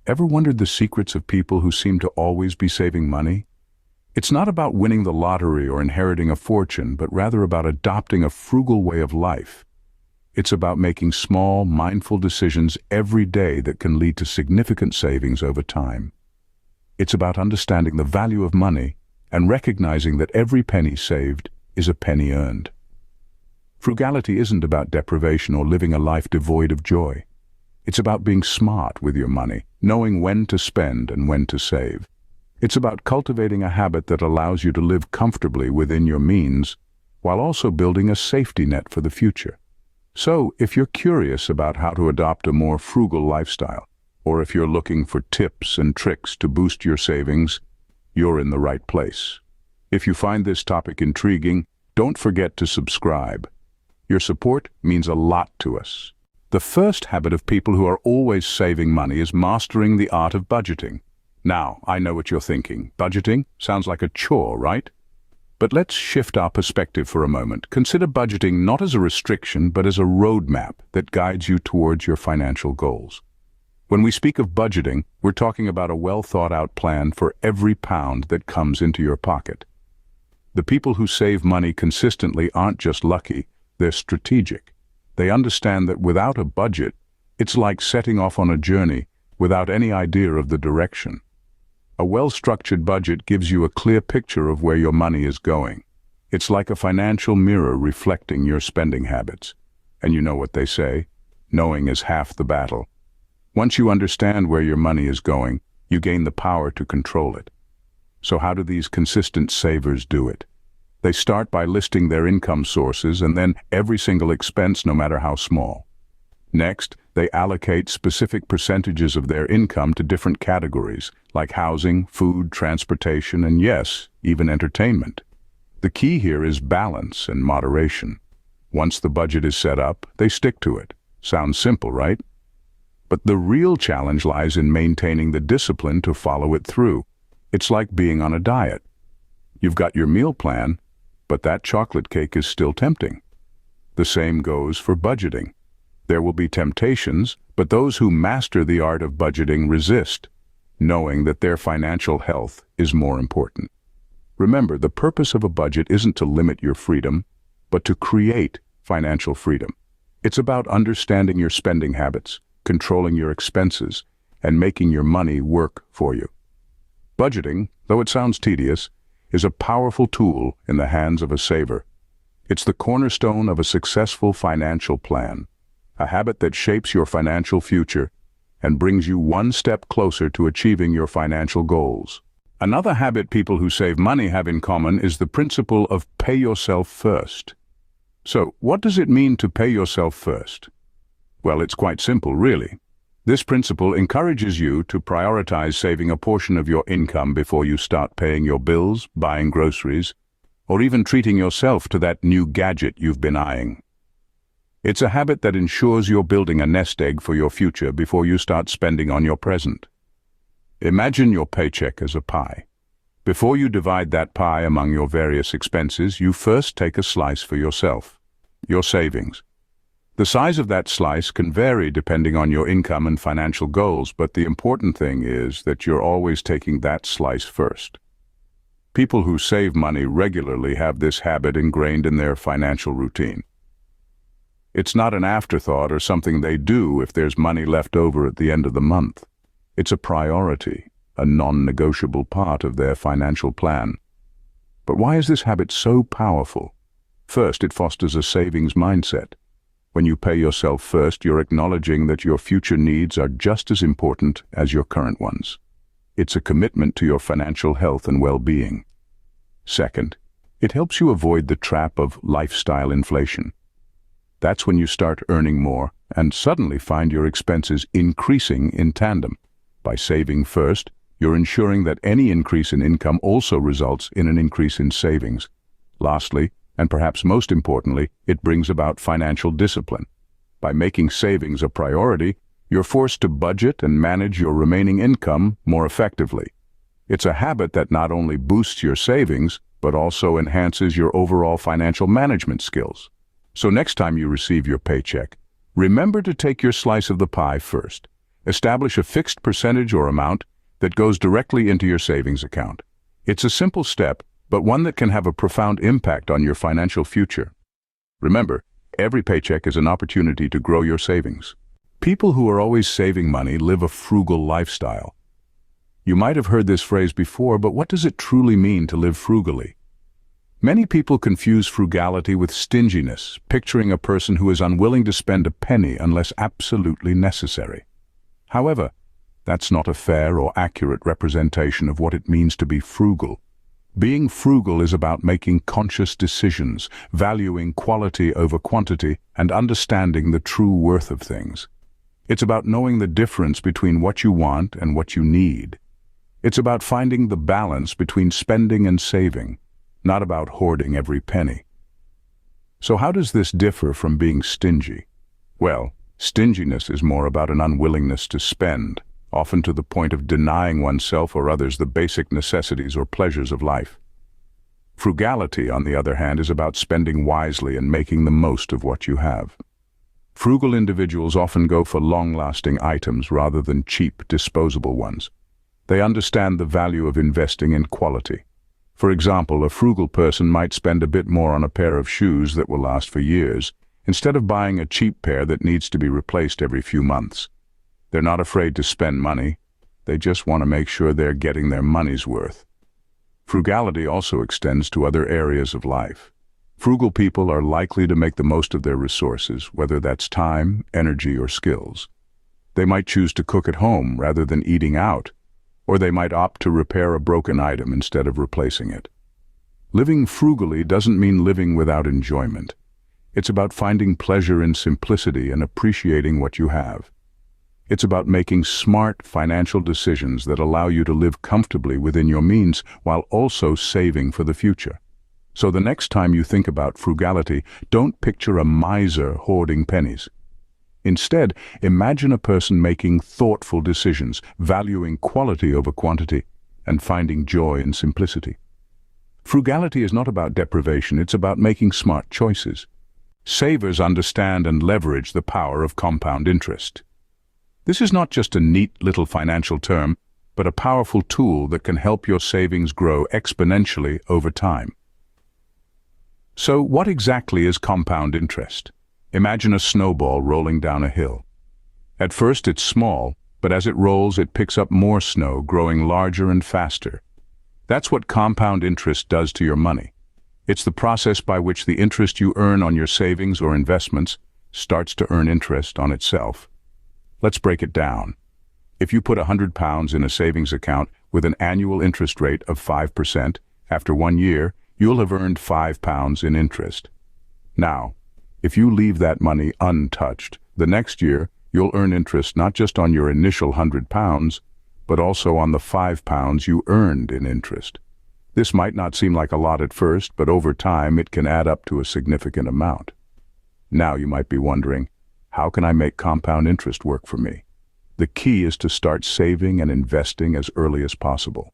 Ever wondered the secrets of people who seem to always be saving money? It's not about winning the lottery or inheriting a fortune, but rather about adopting a frugal way of life. It's about making small, mindful decisions every day that can lead to significant savings over time. It's about understanding the value of money and recognizing that every penny saved is a penny earned. Frugality isn't about deprivation or living a life devoid of joy. It's about being smart with your money, knowing when to spend and when to save. It's about cultivating a habit that allows you to live comfortably within your means, while also building a safety net for the future. So, if you're curious about how to adopt a more frugal lifestyle, or if you're looking for tips and tricks to boost your savings, you're in the right place. If you find this topic intriguing, don't forget to subscribe. Your support means a lot to us. The first habit of people who are always saving money is mastering the art of budgeting. Now, I know what you're thinking. Budgeting sounds like a chore, right? But let's shift our perspective for a moment. Consider budgeting not as a restriction, but as a roadmap that guides you towards your financial goals. When we speak of budgeting, we're talking about a well-thought-out plan for every pound that comes into your pocket. The people who save money consistently aren't just lucky, they're strategic. They understand that without a budget, it's like setting off on a journey without any idea of the direction. A well-structured budget gives you a clear picture of where your money is going. It's like a financial mirror reflecting your spending habits. And you know what they say, knowing is half the battle. Once you understand where your money is going, you gain the power to control it. So how do these consistent savers do it? They start by listing their income sources and then every single expense, no matter how small. Next, they allocate specific percentages of their income to different categories, like housing, food, transportation, and yes, even entertainment. The key here is balance and moderation. Once the budget is set up, they stick to it. Sounds simple, right? But the real challenge lies in maintaining the discipline to follow it through. It's like being on a diet. You've got your meal plan, but that chocolate cake is still tempting. The same goes for budgeting. There will be temptations, but those who master the art of budgeting resist, knowing that their financial health is more important. Remember, the purpose of a budget isn't to limit your freedom, but to create financial freedom. It's about understanding your spending habits, controlling your expenses, and making your money work for you. Budgeting, though it sounds tedious, is a powerful tool in the hands of a saver. It's the cornerstone of a successful financial plan, a habit that shapes your financial future and brings you one step closer to achieving your financial goals. Another habit people who save money have in common is the principle of pay yourself first. So, what does it mean to pay yourself first? Well, it's quite simple, really. This principle encourages you to prioritize saving a portion of your income before you start paying your bills, buying groceries, or even treating yourself to that new gadget you've been eyeing. It's a habit that ensures you're building a nest egg for your future before you start spending on your present. Imagine your paycheck as a pie. Before you divide that pie among your various expenses, you first take a slice for yourself, your savings. The size of that slice can vary depending on your income and financial goals, but the important thing is that you're always taking that slice first. People who save money regularly have this habit ingrained in their financial routine. It's not an afterthought or something they do if there's money left over at the end of the month. It's a priority, a non-negotiable part of their financial plan. But why is this habit so powerful? First, it fosters a savings mindset. When you pay yourself first, you're acknowledging that your future needs are just as important as your current ones. It's a commitment to your financial health and well-being. Second, it helps you avoid the trap of lifestyle inflation. That's when you start earning more and suddenly find your expenses increasing in tandem. By saving first, you're ensuring that any increase in income also results in an increase in savings. Lastly, and perhaps most importantly, it brings about financial discipline. By making savings a priority, you're forced to budget and manage your remaining income more effectively. It's a habit that not only boosts your savings, but also enhances your overall financial management skills. So next time you receive your paycheck, remember to take your slice of the pie first. Establish a fixed percentage or amount that goes directly into your savings account. It's a simple step, but one that can have a profound impact on your financial future. Remember, every paycheck is an opportunity to grow your savings. People who are always saving money live a frugal lifestyle. You might have heard this phrase before, but what does it truly mean to live frugally? Many people confuse frugality with stinginess, picturing a person who is unwilling to spend a penny unless absolutely necessary. However, that's not a fair or accurate representation of what it means to be frugal. Being frugal is about making conscious decisions, valuing quality over quantity, and understanding the true worth of things. It's about knowing the difference between what you want and what you need. It's about finding the balance between spending and saving, not about hoarding every penny. So how does this differ from being stingy? Well, stinginess is more about an unwillingness to spend, often to the point of denying oneself or others the basic necessities or pleasures of life. Frugality, on the other hand, is about spending wisely and making the most of what you have. Frugal individuals often go for long-lasting items rather than cheap, disposable ones. They understand the value of investing in quality. For example, a frugal person might spend a bit more on a pair of shoes that will last for years, instead of buying a cheap pair that needs to be replaced every few months. They're not afraid to spend money. They just want to make sure they're getting their money's worth. Frugality also extends to other areas of life. Frugal people are likely to make the most of their resources, whether that's time, energy, or skills. They might choose to cook at home rather than eating out, or they might opt to repair a broken item instead of replacing it. Living frugally doesn't mean living without enjoyment. It's about finding pleasure in simplicity and appreciating what you have. It's about making smart financial decisions that allow you to live comfortably within your means while also saving for the future. So the next time you think about frugality, don't picture a miser hoarding pennies. Instead, imagine a person making thoughtful decisions, valuing quality over quantity, and finding joy in simplicity. Frugality is not about deprivation, it's about making smart choices. Savers understand and leverage the power of compound interest. This is not just a neat little financial term, but a powerful tool that can help your savings grow exponentially over time. So what exactly is compound interest? Imagine a snowball rolling down a hill. At first it's small, but as it rolls it picks up more snow, growing larger and faster. That's what compound interest does to your money. It's the process by which the interest you earn on your savings or investments starts to earn interest on itself. Let's break it down. If you put £100 in a savings account with an annual interest rate of 5%, after 1 year, you'll have earned £5 in interest. Now, if you leave that money untouched, the next year you'll earn interest not just on your initial £100, but also on the £5 you earned in interest. This might not seem like a lot at first, but over time it can add up to a significant amount. Now you might be wondering, how can I make compound interest work for me? The key is to start saving and investing as early as possible.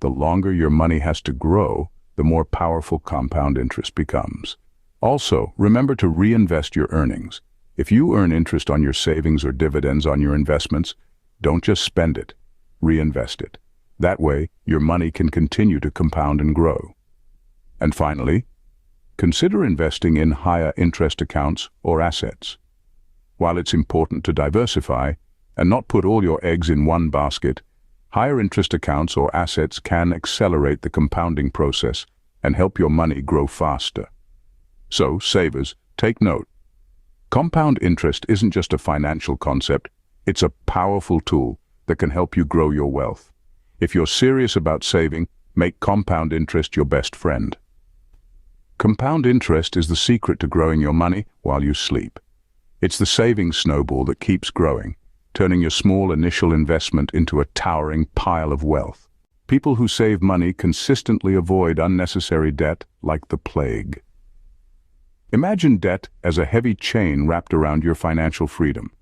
The longer your money has to grow, the more powerful compound interest becomes. Also, remember to reinvest your earnings. If you earn interest on your savings or dividends on your investments, don't just spend it, reinvest it. That way, your money can continue to compound and grow. And finally, consider investing in higher interest accounts or assets. While it's important to diversify and not put all your eggs in one basket, higher interest accounts or assets can accelerate the compounding process and help your money grow faster. So, savers, take note. Compound interest isn't just a financial concept, it's a powerful tool that can help you grow your wealth. If you're serious about saving, make compound interest your best friend. Compound interest is the secret to growing your money while you sleep. It's the savings snowball that keeps growing, turning your small initial investment into a towering pile of wealth. People who save money consistently avoid unnecessary debt like the plague. Imagine debt as a heavy chain wrapped around your financial freedom.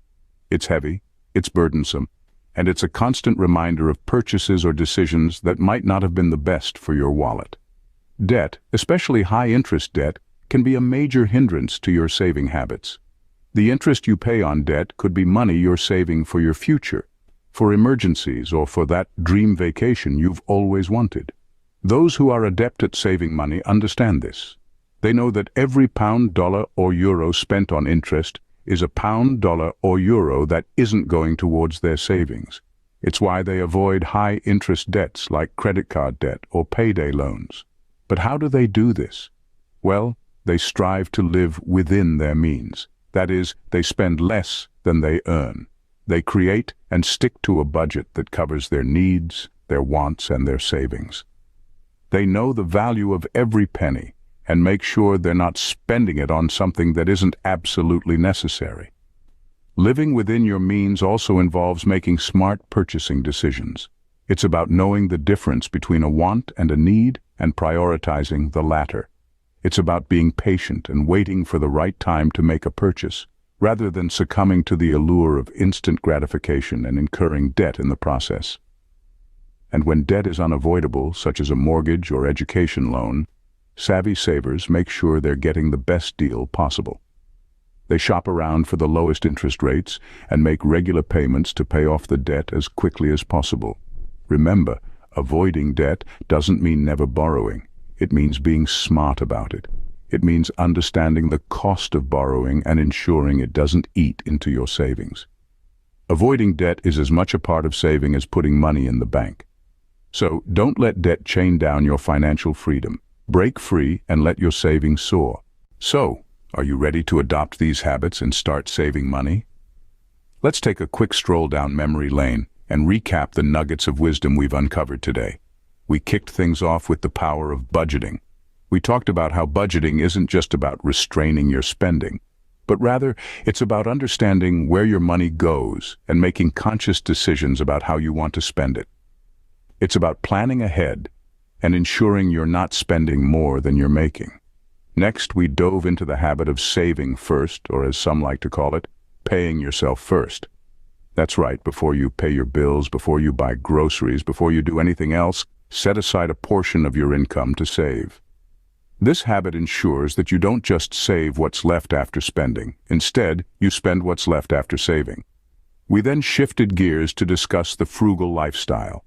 It's heavy, it's burdensome, and it's a constant reminder of purchases or decisions that might not have been the best for your wallet. Debt, especially high-interest debt, can be a major hindrance to your saving habits. The interest you pay on debt could be money you're saving for your future, for emergencies or for that dream vacation you've always wanted. Those who are adept at saving money understand this. They know that every pound, dollar, or euro spent on interest is a pound, dollar, or euro that isn't going towards their savings. It's why they avoid high-interest debts like credit card debt or payday loans. But how do they do this? Well, they strive to live within their means. That is, they spend less than they earn. They create and stick to a budget that covers their needs, their wants, and their savings. They know the value of every penny and make sure they're not spending it on something that isn't absolutely necessary. Living within your means also involves making smart purchasing decisions. It's about knowing the difference between a want and a need and prioritizing the latter. It's about being patient and waiting for the right time to make a purchase, rather than succumbing to the allure of instant gratification and incurring debt in the process. And when debt is unavoidable, such as a mortgage or education loan, savvy savers make sure they're getting the best deal possible. They shop around for the lowest interest rates and make regular payments to pay off the debt as quickly as possible. Remember, avoiding debt doesn't mean never borrowing. It means being smart about it. It means understanding the cost of borrowing and ensuring it doesn't eat into your savings. Avoiding debt is as much a part of saving as putting money in the bank. So don't let debt chain down your financial freedom. Break free and let your savings soar. So, are you ready to adopt these habits and start saving money? Let's take a quick stroll down memory lane and recap the nuggets of wisdom we've uncovered today. We kicked things off with the power of budgeting. We talked about how budgeting isn't just about restraining your spending, but rather it's about understanding where your money goes and making conscious decisions about how you want to spend it. It's about planning ahead and ensuring you're not spending more than you're making. Next, we dove into the habit of saving first, or as some like to call it, paying yourself first. That's right, before you pay your bills, before you buy groceries, before you do anything else, set aside a portion of your income to save. This habit ensures that you don't just save what's left after spending. Instead, you spend what's left after saving. We then shifted gears to discuss the frugal lifestyle.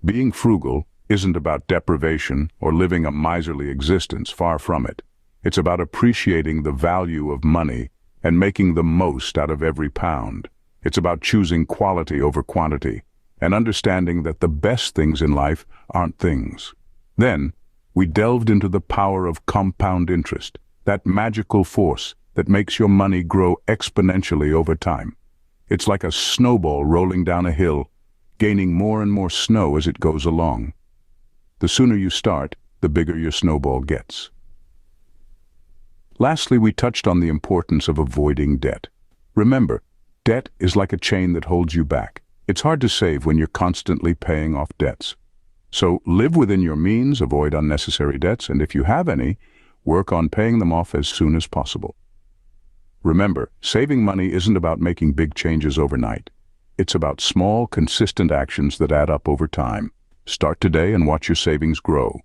Being frugal isn't about deprivation or living a miserly existence, far from it. It's about appreciating the value of money and making the most out of every pound. It's about choosing quality over quantity and understanding that the best things in life aren't things. Then, we delved into the power of compound interest, that magical force that makes your money grow exponentially over time. It's like a snowball rolling down a hill, gaining more and more snow as it goes along. The sooner you start, the bigger your snowball gets. Lastly, we touched on the importance of avoiding debt. Remember, debt is like a chain that holds you back. It's hard to save when you're constantly paying off debts. So live within your means, avoid unnecessary debts, and if you have any, work on paying them off as soon as possible. Remember, saving money isn't about making big changes overnight. It's about small, consistent actions that add up over time. Start today and watch your savings grow.